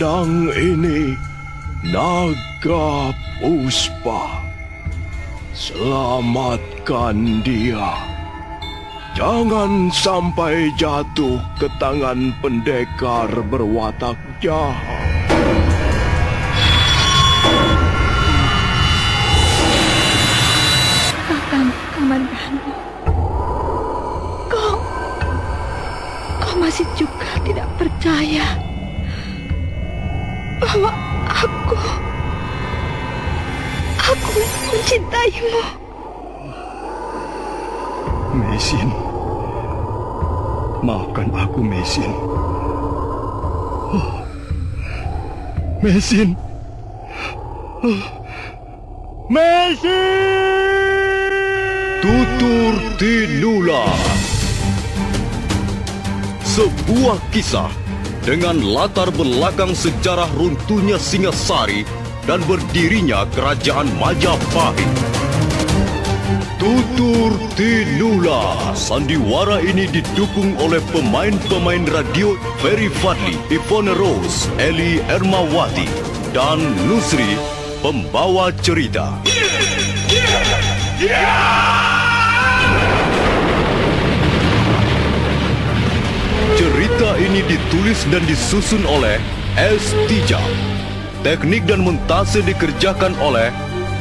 pedang ini naga puspa. Selamatkan dia. Jangan sampai jatuh ke tangan pendekar berwatak jahat. Kakang Kamandanu, kau masih juga tidak percaya bahwa aku mencintaimu. Mesin, maafkan aku, Mesin. Mesin, Tutur Tinula. Sebuah kisah dengan latar belakang sejarah runtuhnya Singasari dan berdirinya Kerajaan Majapahit. Tutur Tinula. Sandiwara ini didukung oleh pemain-pemain radio Ferry Fadli, Ivone Rose, Eli Ermawati, dan Nusri, pembawa cerita. Cerita ini ditulis dan disusun oleh S. Tijab. Teknik dan montase dikerjakan oleh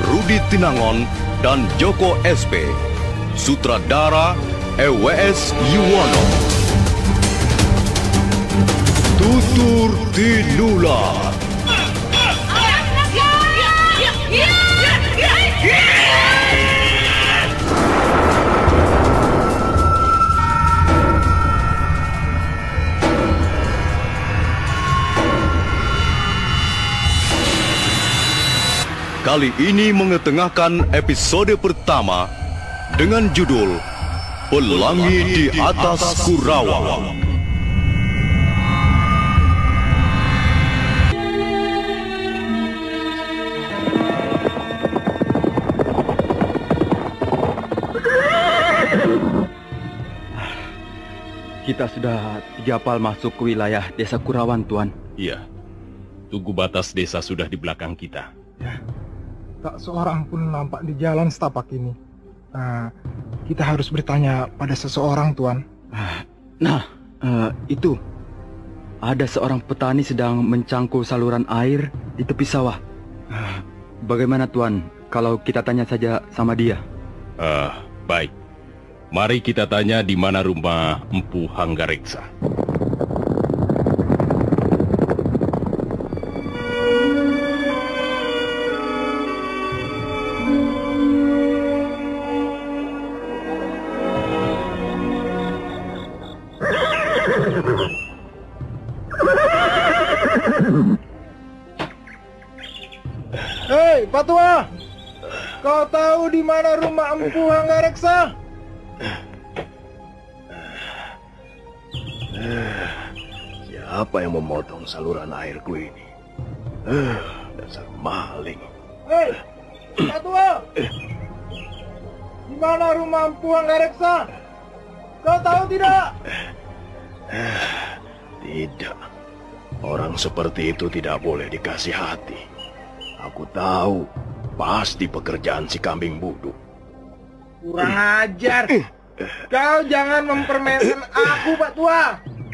Rudi Tinangon dan Joko SP. Sutradara EWS Yuwono. Tutur Tinula. Kali ini mengetengahkan episode pertama dengan judul Pelangi di Atas Kurawang. Kita sudah 3 pal masuk ke wilayah desa Kurawan, Tuan. Iya, tugu batas desa sudah di belakang kita. Ya. Tak seorang pun nampak di jalan setapak ini. Kita harus bertanya pada seseorang, Tuan. Itu. Ada seorang petani sedang mencangkul saluran air di tepi sawah. Bagaimana, Tuan, kalau kita tanya saja sama dia? Baik. Mari kita tanya di mana rumah Empu Hanggareksa. Hei, Pak Tua! Kau tahu di mana rumah Empu Hanggareksa? Siapa yang memotong saluran airku ini? Dasar maling. Hei, Pak Tua! Di mana rumah Empu Hanggareksa? Kau tahu tidak? Tidak. Orang seperti itu tidak boleh dikasih hati. Aku tahu, pasti pekerjaan si kambing buduk. Kurang ajar. Kau jangan mempermainkan aku, Pak Tua.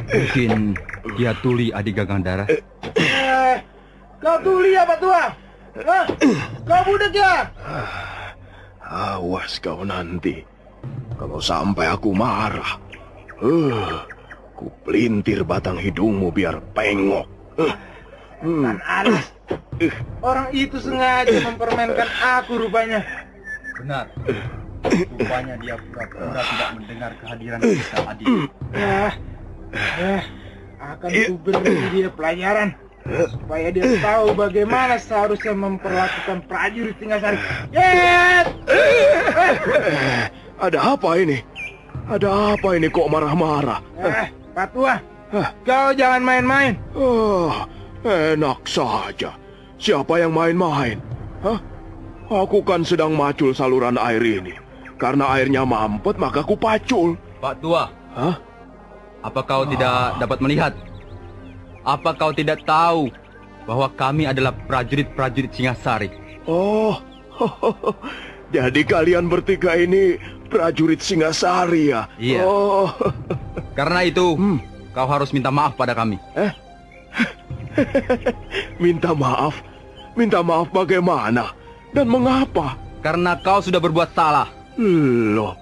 Mungkin dia Tuli adik Gagandara. Kau Tuli ya, Pak Tua? Kau budak ya? Awas kau nanti. Kalau sampai aku marah, ku pelintir batang hidungmu biar pengok. Kan alas. Orang itu sengaja mempermainkan aku rupanya. Benar. Rupanya dia pura-pura tidak mendengar kehadiran kita, adik. Akan ku beri dia pelajaran supaya dia tahu bagaimana seharusnya memperlakukan prajurit Singasari. Ada apa ini? Ada apa ini kok marah-marah? Pak Tua, kau jangan main-main. Enak saja. Siapa yang main-main? Aku kan sedang macul saluran air ini. Karena airnya mampet, maka ku pacul. Pak Tua, apa kau tidak dapat melihat? Apa kau tidak tahu bahwa kami adalah prajurit-prajurit Singasari. Oh, jadi kalian bertiga ini prajurit Singasari ya? Iya. Oh. Karena itu, kau harus minta maaf pada kami. Minta maaf? Minta maaf bagaimana? Dan mengapa? Karena kau sudah berbuat salah. Loh,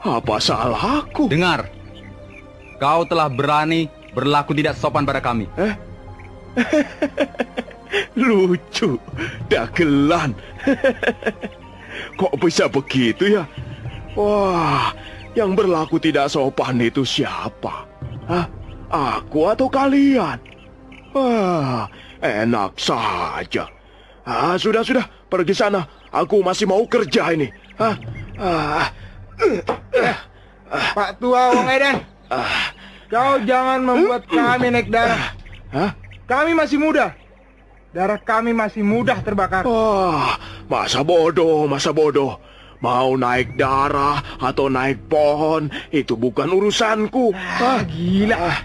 apa salahku? Dengar, kau telah berani berlaku tidak sopan pada kami. Lucu, dagelan. Kok bisa begitu ya? Wah, yang berlaku tidak sopan itu siapa? Hah? Aku atau kalian? Wah, enak saja. Sudah, pergi sana. Aku masih mau kerja ini. Pak Tua Wong Edan, kau jangan membuat kami naik darah. Kami masih muda. Darah kami masih mudah terbakar. Masa bodoh. Mau naik darah atau naik pohon, itu bukan urusanku. Gila.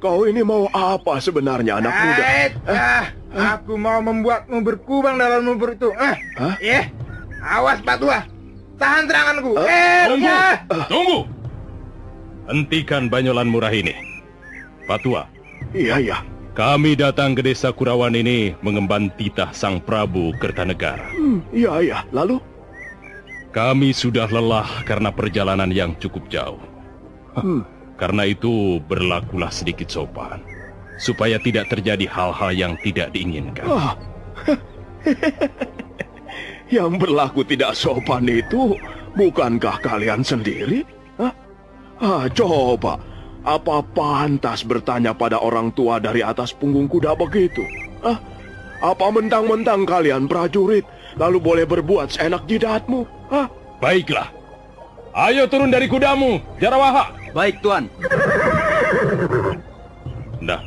Kau ini mau apa sebenarnya, anak muda? Aku mau membuatmu berkubang dalam lumpur itu. Awas Pak Tua, tahan seranganku. Tunggu. Hentikan banyolan murah ini. Pak Tua. Iya. Kami datang ke desa Kurawan ini mengemban titah Sang Prabu Kertanegara. Iya. Lalu? Kami sudah lelah karena perjalanan yang cukup jauh. Karena itu berlakulah sedikit sopan, supaya tidak terjadi hal-hal yang tidak diinginkan. Yang berlaku tidak sopan itu bukankah kalian sendiri? Coba, apa pantas bertanya pada orang tua dari atas punggung kuda begitu? Apa mentang-mentang kalian prajurit, lalu boleh berbuat seenak jidatmu? Baiklah, ayo turun dari kudamu, Jarawaha. Baik, Tuan. Nah,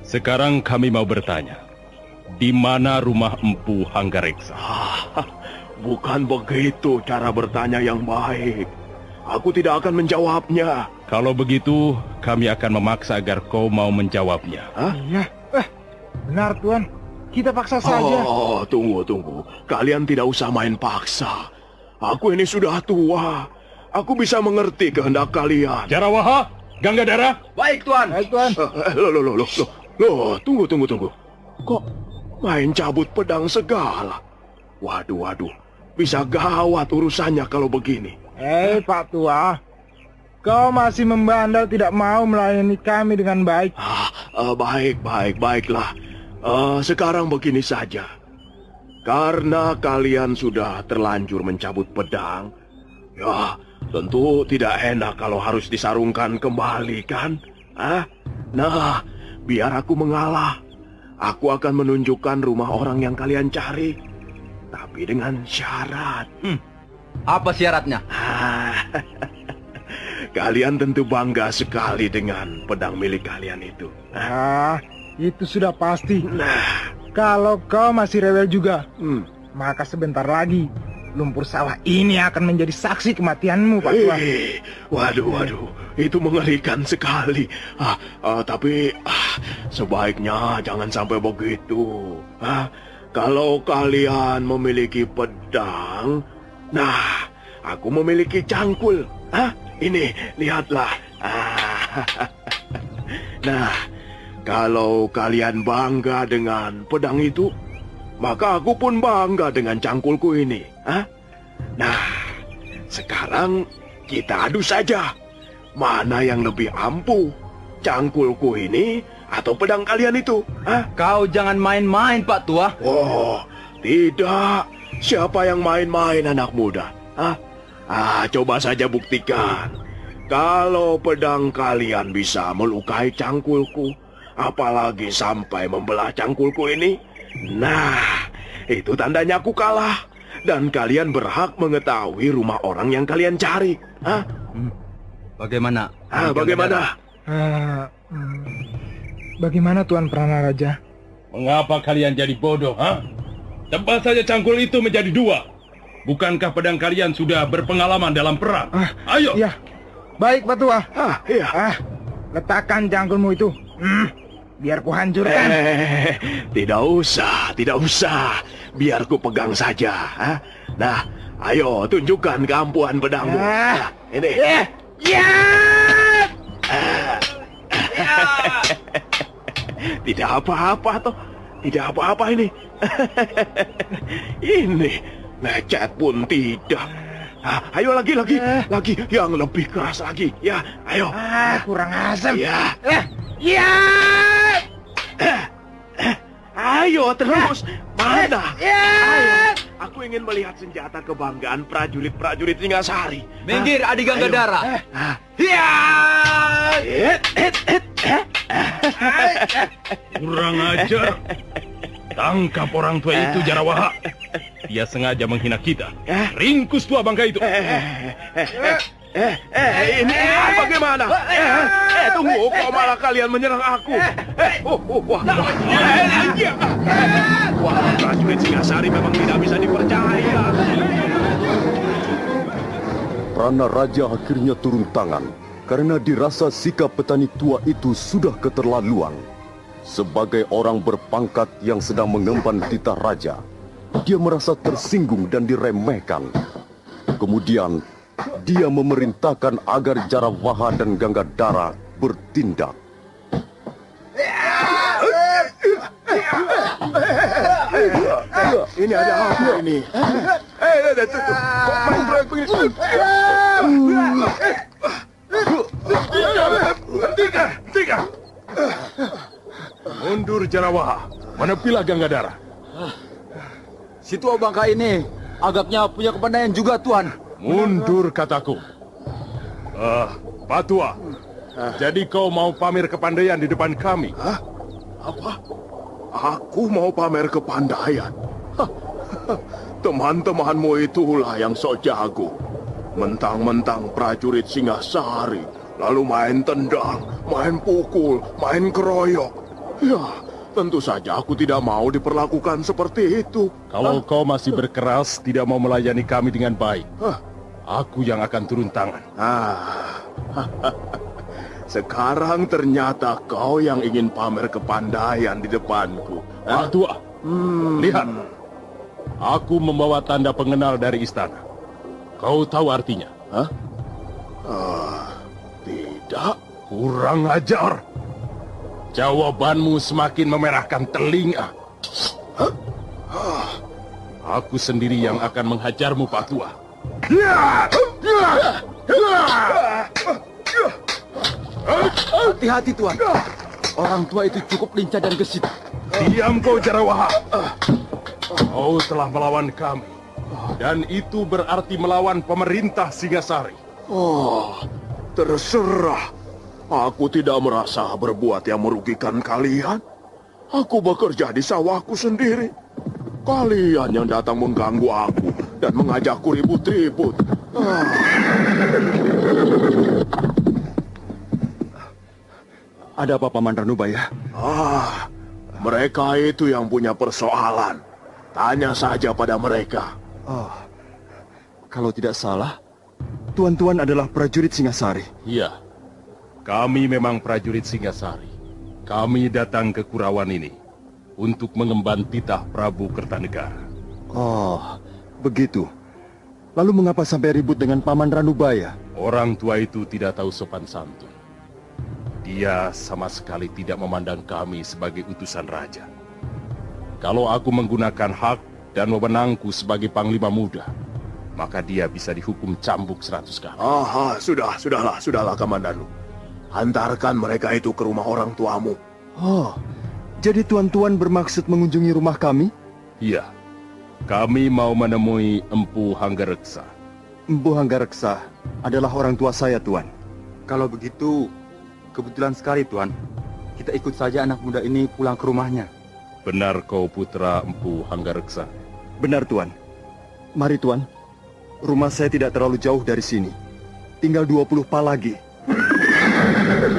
sekarang kami mau bertanya, di mana rumah Empu Hanggareksa? Bukan begitu cara bertanya yang baik. Aku tidak akan menjawabnya. Kalau begitu, kami akan memaksa agar kau mau menjawabnya. Iya. Benar, Tuan. Kita paksa saja. Tunggu. Kalian tidak usah main paksa. Aku ini sudah tua. Aku bisa mengerti kehendak kalian. Jarawaha, Ganggadara. Baik, Tuan. Loh, tunggu. Kok main cabut pedang segala? Waduh. Bisa gawat urusannya kalau begini. Pak Tua. Kau masih membandel tidak mau melayani kami dengan baik. Baiklah. Sekarang begini saja. Karena kalian sudah terlanjur mencabut pedang, ya tentu tidak enak kalau harus disarungkan kembali, kan? Nah, biar aku mengalah. Aku akan menunjukkan rumah orang yang kalian cari. Tapi dengan syarat. Apa syaratnya? Kalian tentu bangga sekali dengan pedang milik kalian itu. Itu sudah pasti. Kalau kau masih rewel juga, maka sebentar lagi lumpur sawah ini akan menjadi saksi kematianmu, Pak Tua. Waduh, itu mengerikan sekali. Tapi sebaiknya jangan sampai begitu. Kalau kalian memiliki pedang, nah, aku memiliki cangkul. Ini, lihatlah. Nah, kalau kalian bangga dengan pedang itu, maka aku pun bangga dengan cangkulku ini. Nah, sekarang kita adu saja. Mana yang lebih ampuh, cangkulku ini atau pedang kalian itu? Kau jangan main-main, Pak Tua. Oh, tidak. Siapa yang main-main, anak muda? Coba saja buktikan. Kalau pedang kalian bisa melukai cangkulku, apalagi sampai membelah cangkulku ini, nah, itu tandanya aku kalah. Dan kalian berhak mengetahui rumah orang yang kalian cari. Bagaimana? Bagaimana? Bagaimana, Tuan Pranaraja? Mengapa kalian jadi bodoh, Tebas saja cangkul itu menjadi dua. Bukankah pedang kalian sudah berpengalaman dalam perang? Ayo. Ya. Baik, Patua. Iya. Letakkan cangkulmu itu. Biar ku hancurkan. Tidak usah. Biar ku pegang saja. Nah, ayo tunjukkan keampuhan pedangmu. Nah, ini. Tidak apa-apa toh. Tidak apa-apa ini. Ini lecet pun tidak. Ayo lagi yang lebih keras lagi. Ya, ayo. Kurang asam. Ya. Ayo terus. Mana? Ayo. Aku ingin melihat senjata kebanggaan prajurit Singasari. Minggir, Adi Gangadara. Kurang ajar. Tangkap orang tua itu, Jarawaha. Dia sengaja menghina kita. Ringkus tua bangka itu. Ini bagaimana? Tunggu, kok malah kalian menyerang aku? Wah, prajurit Singasari memang tidak bisa dipercaya. Prana Raja akhirnya turun tangan karena dirasa sikap petani tua itu sudah keterlaluan. Sebagai orang berpangkat yang sedang mengemban titah raja, dia merasa tersinggung dan diremehkan. Kemudian, dia memerintahkan agar Jarawaha dan Gangadara bertindak. Ini ada apa ini? Kok main proyek begini? Tiga. Mundur, Jarawaha. Menepilah Gangadara. Si tua bangka ini agaknya punya kepandaian juga, Tuan. Mundur, kataku. Patua. Jadi kau mau pamer kepandaian di depan kami? Apa? Aku mau pamer kepandaian? Teman-temanmu itulah yang sok jago. Mentang-mentang prajurit Singasari, lalu main tendang, main pukul, main keroyok. Ya, tentu saja aku tidak mau diperlakukan seperti itu. Kalau kau masih berkeras tidak mau melayani kami dengan baik, aku yang akan turun tangan. Sekarang ternyata kau yang ingin pamer kepandaian di depanku. Patua, lihat. Aku membawa tanda pengenal dari istana. Kau tahu artinya? Tidak. Kurang ajar. Jawabanmu semakin memerahkan telinga. Aku sendiri yang akan menghajarmu, Patua. Hati-hati, Tuan. Orang tua itu cukup lincah dan gesit. Diam kau, Jarawaha. Kau telah melawan kami. Dan itu berarti melawan pemerintah Singasari. Terserah. Aku tidak merasa berbuat yang merugikan kalian. Aku bekerja di sawahku sendiri. Kalian yang datang mengganggu aku dan mengajakku ribut-ribut. Ada apa, Paman Ranubaya? Mereka itu yang punya persoalan. Tanya saja pada mereka. Kalau tidak salah, tuan-tuan adalah prajurit Singasari. Iya, kami memang prajurit Singasari. Kami datang ke Kurawan ini untuk mengemban titah Prabu Kertanegara. Oh, begitu. Lalu mengapa sampai ribut dengan Paman Ranubaya? Orang tua itu tidak tahu sopan santun. Dia sama sekali tidak memandang kami sebagai utusan raja. Kalau aku menggunakan hak dan wewenangku sebagai panglima muda, maka dia bisa dihukum cambuk 100 kali. Sudahlah, Kamandanu. Hantarkan mereka itu ke rumah orang tuamu. Jadi tuan-tuan bermaksud mengunjungi rumah kami? Iya, kami mau menemui Empu Hanggareksa. Empu Hanggareksa adalah orang tua saya, Tuan. Kalau begitu, kebetulan sekali, Tuan. Kita ikut saja anak muda ini pulang ke rumahnya. Benar kau putra Empu Hanggareksa? Benar, Tuan. Mari, Tuan. Rumah saya tidak terlalu jauh dari sini. Tinggal 20 pa lagi.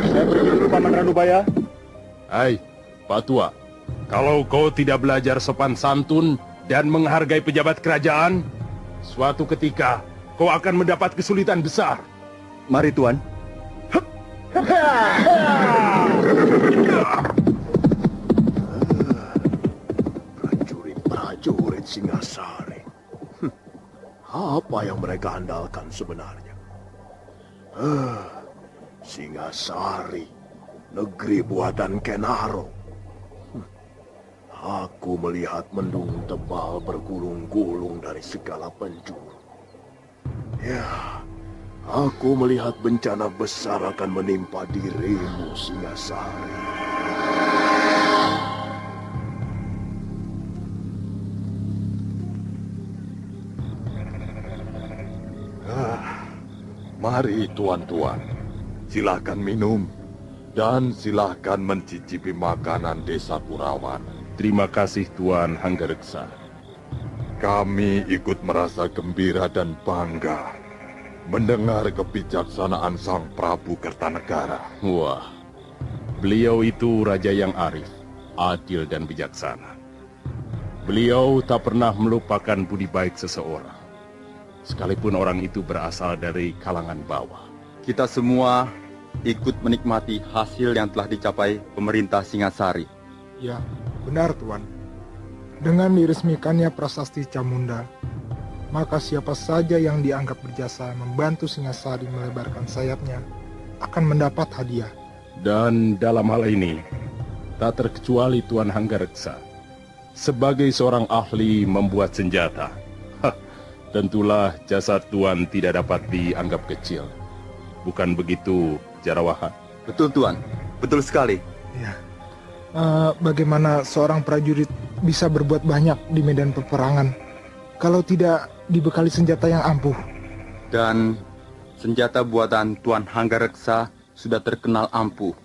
Saya pergi dulu, Paman Ranubaya. Hai, Pak Tua. Kalau kau tidak belajar sopan santun dan menghargai pejabat kerajaan, suatu ketika kau akan mendapat kesulitan besar. Mari Tuan. Prajurit Singasari. Apa yang mereka andalkan sebenarnya? Singasari, negeri buatan Kenaro. Aku melihat mendung tebal bergulung-gulung dari segala penjuru. Ya, aku melihat bencana besar akan menimpa dirimu, Singasari. Mari tuan-tuan, silakan minum dan silakan mencicipi makanan desa Kurawan. Terima kasih Tuan Hanggareksa. Kami ikut merasa gembira dan bangga mendengar kebijaksanaan Sang Prabu Kertanegara. Wah, beliau itu raja yang arif, adil dan bijaksana. Beliau tak pernah melupakan budi baik seseorang, sekalipun orang itu berasal dari kalangan bawah. Kita semua ikut menikmati hasil yang telah dicapai pemerintah Singasari. Ya, benar Tuan. Dengan diresmikannya Prasasti Camunda, maka siapa saja yang dianggap berjasa membantu Singasari melebarkan sayapnya akan mendapat hadiah. Dan dalam hal ini, tak terkecuali Tuan Hanggareksa, sebagai seorang ahli membuat senjata, tentulah jasa Tuan tidak dapat dianggap kecil. Bukan begitu, Jarawaha? Betul Tuan, betul sekali. Ya. Bagaimana seorang prajurit bisa berbuat banyak di medan peperangan kalau tidak dibekali senjata yang ampuh? Dan senjata buatan Tuan Hanggareksa sudah terkenal ampuh.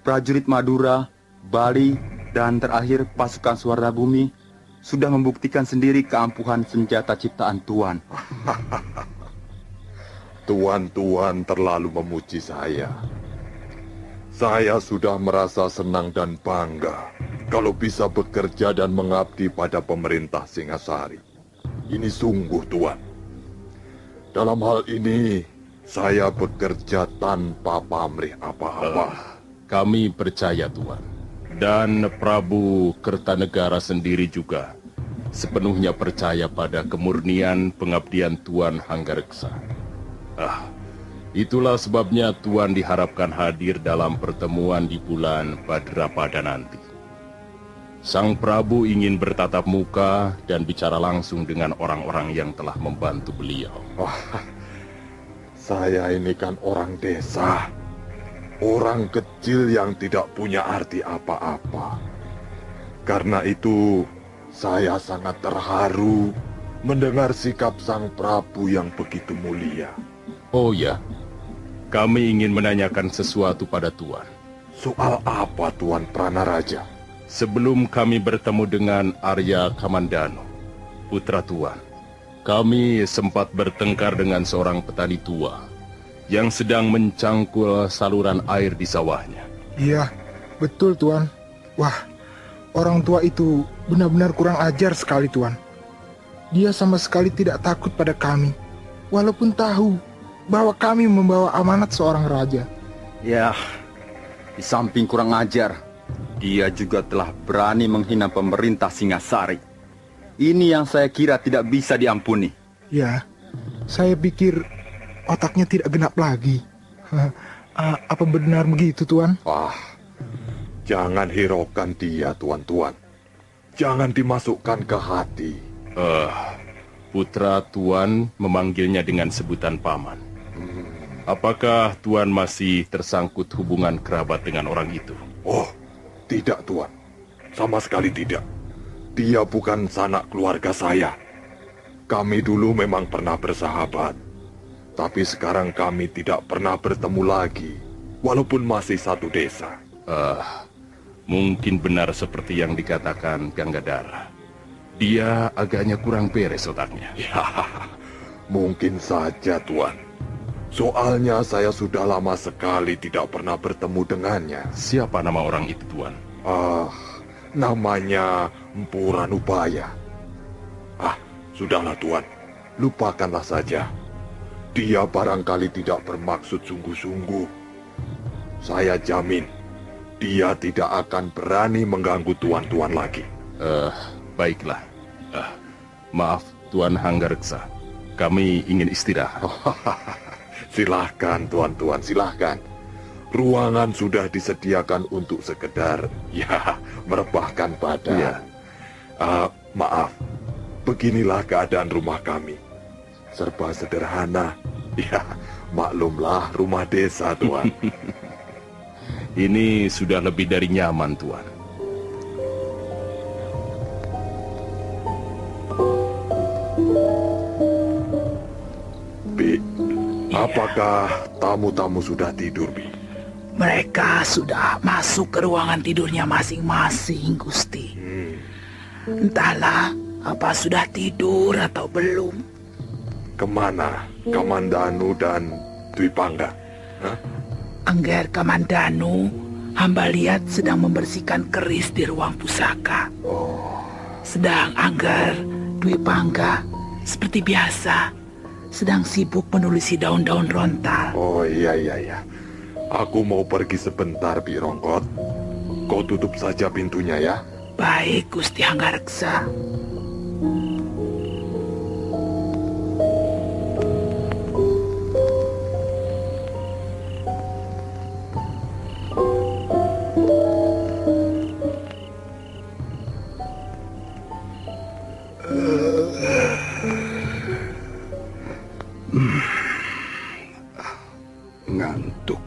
Prajurit Madura, Bali, dan terakhir pasukan Suwarna Bumi sudah membuktikan sendiri keampuhan senjata ciptaan Tuan. Tuan-tuan terlalu memuji saya. Saya sudah merasa senang dan bangga kalau bisa bekerja dan mengabdi pada pemerintah Singasari. Ini sungguh, Tuan. Dalam hal ini, saya bekerja tanpa pamrih apa-apa. Kami percaya, Tuan. Dan Prabu Kertanegara sendiri juga sepenuhnya percaya pada kemurnian pengabdian Tuan Hanggareksa. Itulah sebabnya Tuan diharapkan hadir dalam pertemuan di bulan Bhadrapada nanti. Sang Prabu ingin bertatap muka dan bicara langsung dengan orang-orang yang telah membantu beliau. Saya ini kan orang desa. Orang kecil yang tidak punya arti apa-apa. Karena itu, saya sangat terharu mendengar sikap Sang Prabu yang begitu mulia. Oh ya, kami ingin menanyakan sesuatu pada Tuan. Soal apa, Tuan Pranaraja? Sebelum kami bertemu dengan Arya Kamandano, putra Tuan, kami sempat bertengkar dengan seorang petani tua yang sedang mencangkul saluran air di sawahnya. Iya, betul Tuan. Wah, orang tua itu benar-benar kurang ajar sekali Tuan. Dia sama sekali tidak takut pada kami, walaupun tahu bahwa kami membawa amanat seorang raja. Ya, di samping kurang ajar, dia juga telah berani menghina pemerintah Singasari. Ini yang saya kira tidak bisa diampuni. Ya, saya pikir otaknya tidak genap lagi. Apa benar begitu, Tuan? Jangan hiraukan dia, tuan-tuan. Jangan dimasukkan ke hati. Putra Tuan memanggilnya dengan sebutan paman. Apakah Tuan masih tersangkut hubungan kerabat dengan orang itu? Oh, tidak, Tuan. Sama sekali tidak. Dia bukan sanak keluarga saya. Kami dulu memang pernah bersahabat. Tapi sekarang kami tidak pernah bertemu lagi, walaupun masih satu desa. Mungkin benar seperti yang dikatakan Gangadhara. Dia agaknya kurang beres otaknya. Ya, mungkin saja, Tuan. Soalnya saya sudah lama sekali tidak pernah bertemu dengannya. Siapa nama orang itu, Tuan? Namanya Mpu Ranubaya. Sudahlah, Tuan. Lupakanlah saja. dia barangkali tidak bermaksud sungguh-sungguh. Saya jamin, dia tidak akan berani mengganggu tuan-tuan lagi. Baiklah. Maaf, Tuan Hanggareksa. Kami ingin istirahat. Silahkan, tuan-tuan, silahkan. Ruangan sudah disediakan untuk sekedar, merebahkan badan. Ya. Maaf, beginilah keadaan rumah kami. Serba sederhana. Ya, maklumlah rumah desa, Tuan. Ini sudah lebih dari nyaman, Tuan. Bi, apakah tamu-tamu sudah tidur, Bi? Mereka sudah masuk ke ruangan tidurnya masing-masing, Gusti. Entahlah, apa sudah tidur atau belum. Kemana Kamandanu dan Dwi Pangga? Angger Kamandanu, hamba lihat sedang membersihkan keris di ruang pusaka. Sedang Angger Dwi Pangga, seperti biasa, sedang sibuk menulisi daun-daun rontal. Oh iya. Aku mau pergi sebentar, Bi Rongkot. Kau tutup saja pintunya ya. Baik, Gusti Hanggareksa. Ngantuk.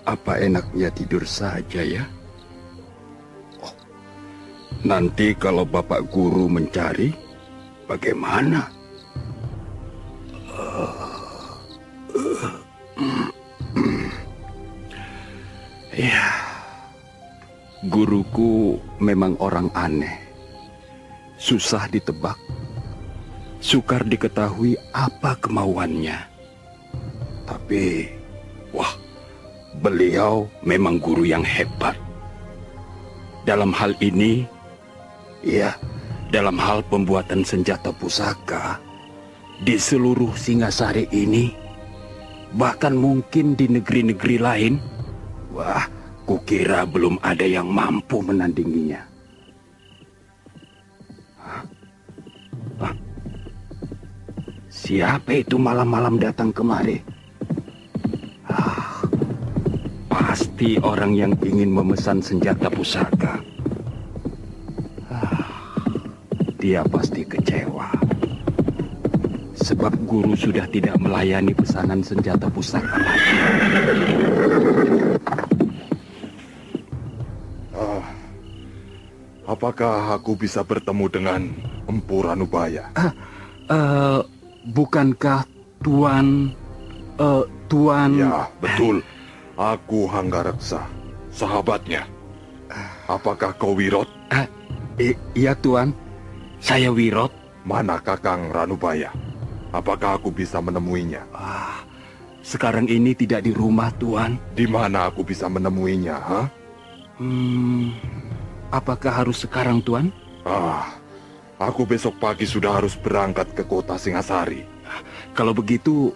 Apa enaknya tidur saja ya? Nanti kalau Bapak Guru mencari, bagaimana? Ya, guruku memang orang aneh. Susah ditebak, sukar diketahui apa kemauannya. Tapi, beliau memang guru yang hebat. Dalam hal ini, dalam hal pembuatan senjata pusaka, di seluruh Singasari ini, bahkan mungkin di negeri-negeri lain, kukira belum ada yang mampu menandinginya. Siapa itu malam-malam datang kemari? Pasti orang yang ingin memesan senjata pusaka. Dia pasti kecewa. Sebab guru sudah tidak melayani pesanan senjata pusaka lagi. Apakah aku bisa bertemu dengan Empu Ranubaya? Bukankah Tuan... Ya, betul. Aku Hanggareksa, sahabatnya. Apakah kau Wirot? Iya, Tuan. Saya Wirot. Mana Kakang Ranubaya? Apakah aku bisa menemuinya? Sekarang ini tidak di rumah, Tuan. Di mana aku bisa menemuinya, Apakah harus sekarang, Tuan? Aku besok pagi sudah harus berangkat ke kota Singasari. Kalau begitu,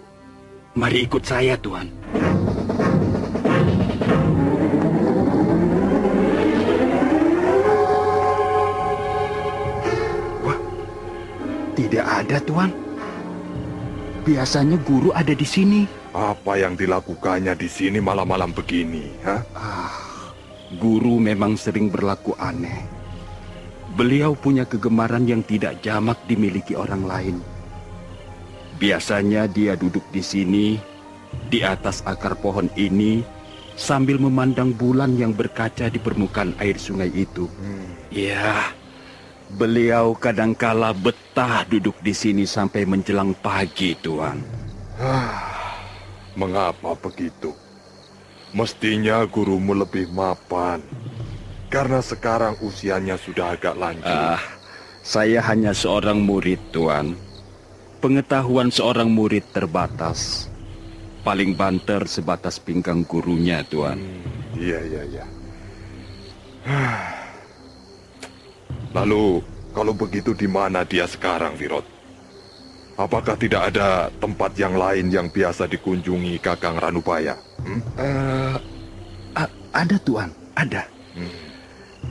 mari ikut saya, Tuan. Tidak ada, Tuan. Biasanya guru ada di sini. Apa yang dilakukannya di sini malam-malam begini, Guru memang sering berlaku aneh. Beliau punya kegemaran yang tidak jamak dimiliki orang lain. Biasanya dia duduk di sini, di atas akar pohon ini, sambil memandang bulan yang berkaca di permukaan air sungai itu. Ya, beliau kadangkala betah duduk di sini sampai menjelang pagi, Tuan. Mengapa begitu? Mestinya gurumu lebih mapan. Karena sekarang usianya sudah agak lanjut. Saya hanya seorang murid, Tuan. Pengetahuan seorang murid terbatas. Paling banter sebatas pinggang gurunya, Tuan. Iya. Lalu, kalau begitu di mana dia sekarang, Wirot? Apakah tidak ada tempat yang lain yang biasa dikunjungi Kakang Ranubaya? Ada Tuan, ada.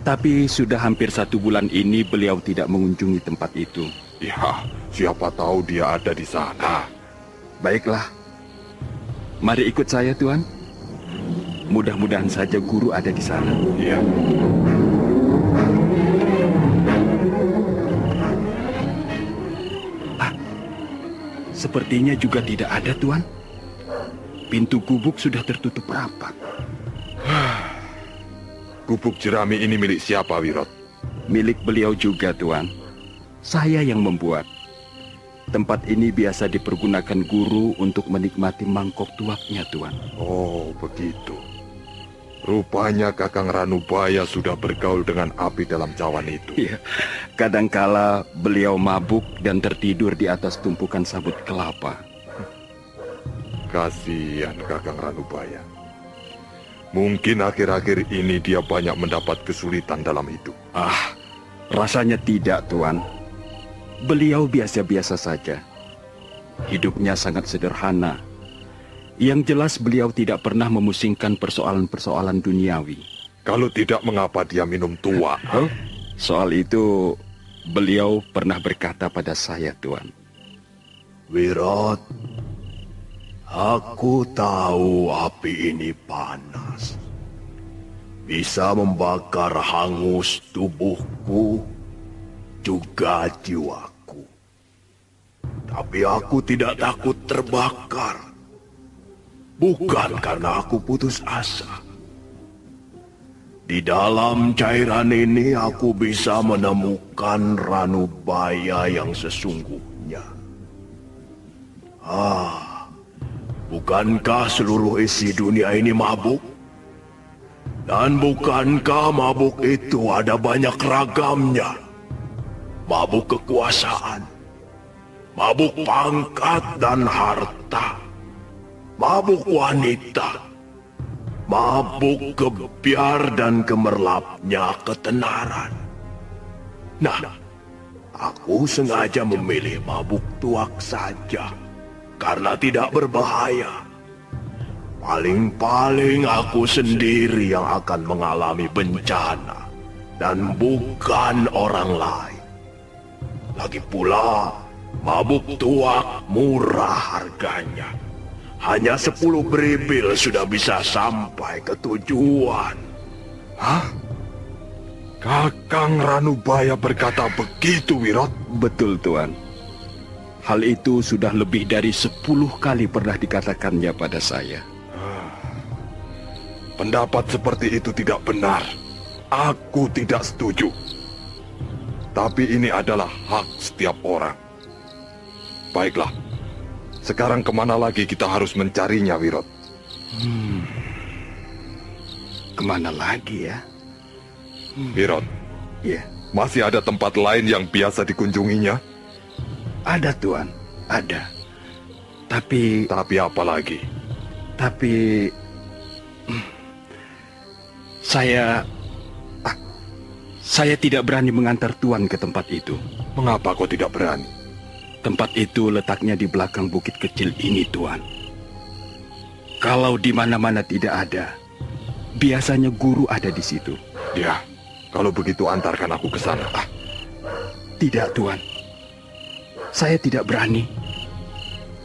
Tapi sudah hampir 1 bulan ini beliau tidak mengunjungi tempat itu. Ya, siapa tahu dia ada di sana. Baiklah. Mari ikut saya, Tuan. Mudah-mudahan saja guru ada di sana. Iya. Sepertinya juga tidak ada, Tuan. Pintu gubuk sudah tertutup rapat. Gubuk jerami ini milik siapa, Wirot? Milik beliau juga, Tuan. Saya yang membuat. Tempat ini biasa dipergunakan guru untuk menikmati mangkok tuaknya, Tuan. Oh, begitu. Rupanya Kakang Ranubaya sudah bergaul dengan api dalam cawan itu. Iya, kadangkala beliau mabuk dan tertidur di atas tumpukan sabut kelapa. Kasihan Kakang Ranubaya. Mungkin akhir-akhir ini dia banyak mendapat kesulitan dalam hidup. Rasanya tidak, Tuan. Beliau biasa-biasa saja. Hidupnya sangat sederhana. Yang jelas beliau tidak pernah memusingkan persoalan-persoalan duniawi. Kalau tidak, mengapa dia minum tua? Soal itu, beliau pernah berkata pada saya, Tuan. Wirot, aku tahu api ini panas. Bisa membakar hangus tubuhku, juga jiwaku. Tapi aku tidak takut terbakar. Bukan karena aku putus asa. Di dalam cairan ini aku bisa menemukan Ranubaya yang sesungguhnya. Bukankah seluruh isi dunia ini mabuk? Dan bukankah mabuk itu ada banyak ragamnya? Mabuk kekuasaan, mabuk pangkat dan harta, mabuk wanita, mabuk kebiar dan gemerlapnya ketenaran. Nah, aku sengaja memilih mabuk tuak saja, karena tidak berbahaya. Paling-paling aku sendiri yang akan mengalami bencana, dan bukan orang lain. Lagi pula, mabuk tuak murah harganya. Hanya 10 beribil sudah bisa sampai ke tujuan. Kakang Ranubaya berkata begitu, Wirot? Betul, Tuan. Hal itu sudah lebih dari 10 kali pernah dikatakannya pada saya. Pendapat seperti itu tidak benar. Aku tidak setuju. Tapi ini adalah hak setiap orang. Baiklah. Sekarang kemana lagi kita harus mencarinya, Wirot? Kemana lagi ya? Wirot, Iya. masih ada tempat lain yang biasa dikunjunginya? Ada, Tuan. Ada. Tapi apa lagi? Saya tidak berani mengantar Tuan ke tempat itu. Mengapa kau tidak berani? Tempat itu letaknya di belakang bukit kecil ini, Tuan. Kalau di mana-mana tidak ada, biasanya guru ada di situ. Ya, kalau begitu antarkan aku ke sana. Tidak, Tuan. Saya tidak berani.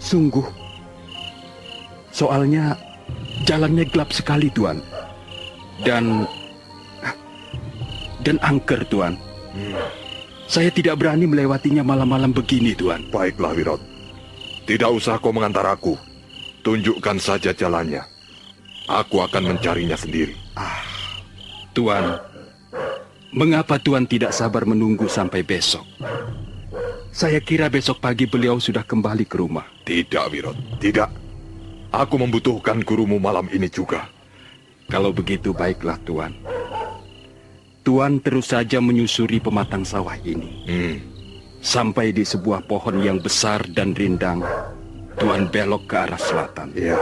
Sungguh. Soalnya jalannya gelap sekali, Tuan. Dan angker, Tuan. Saya tidak berani melewatinya malam-malam begini, Tuan. Baiklah, Wirot. Tidak usah kau mengantar aku. Tunjukkan saja jalannya. Aku akan mencarinya sendiri. Tuan, mengapa Tuan tidak sabar menunggu sampai besok? Saya kira besok pagi beliau sudah kembali ke rumah. Tidak, Wirot. Tidak. Aku membutuhkan gurumu malam ini juga. Kalau begitu, baiklah, Tuan. Tuan terus saja menyusuri pematang sawah ini. Sampai di sebuah pohon yang besar dan rindang, Tuan belok ke arah selatan. Iya.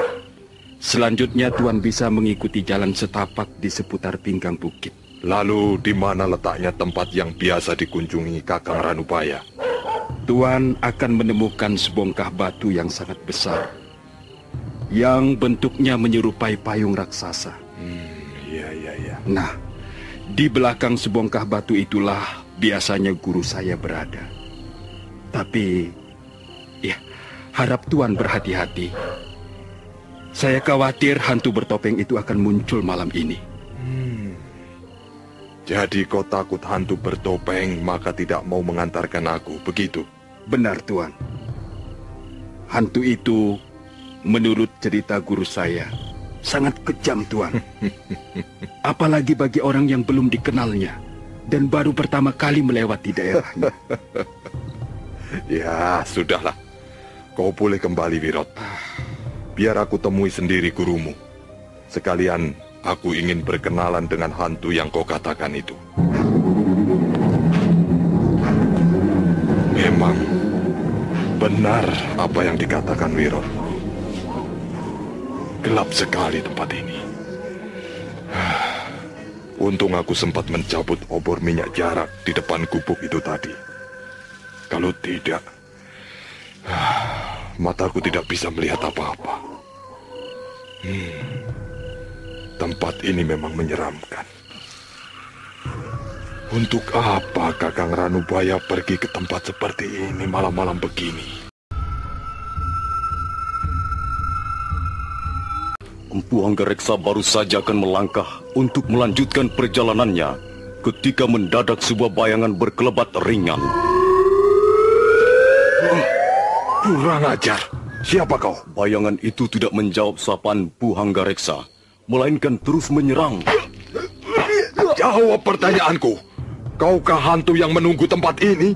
Selanjutnya Tuan bisa mengikuti jalan setapak di seputar pinggang bukit. Lalu di mana letaknya tempat yang biasa dikunjungi Kakang Ranubaya? Tuan akan menemukan sebongkah batu yang sangat besar, yang bentuknya menyerupai payung raksasa. Iya. Nah, di belakang sebongkah batu itulah biasanya guru saya berada. Tapi, ya, harap Tuan berhati-hati. Saya khawatir hantu bertopeng itu akan muncul malam ini. Jadi kau takut hantu bertopeng, maka tidak mau mengantarkan aku, begitu? Benar, Tuan. Hantu itu, menurut cerita guru saya, sangat kejam, Tuan. Apalagi bagi orang yang belum dikenalnya dan baru pertama kali melewati daerahnya. Ya, sudahlah. Kau boleh kembali, Wirot. Biar aku temui sendiri gurumu. Sekalian aku ingin berkenalan dengan hantu yang kau katakan itu. Memang benar apa yang dikatakan Wirot. Gelap sekali tempat ini. Untung aku sempat mencabut obor minyak jarak di depan gubuk itu tadi. Kalau tidak, mataku tidak bisa melihat apa-apa. Tempat ini memang menyeramkan. Untuk apa Kakang Ranubaya pergi ke tempat seperti ini malam-malam begini? Empu Hanggareksa baru saja akan melangkah untuk melanjutkan perjalanannya ketika mendadak sebuah bayangan berkelebat ringan. Kurang ajar. Siapa kau? Bayangan itu tidak menjawab sapaan Empu Hanggareksa, melainkan terus menyerang. Jawab pertanyaanku. Kaukah hantu yang menunggu tempat ini?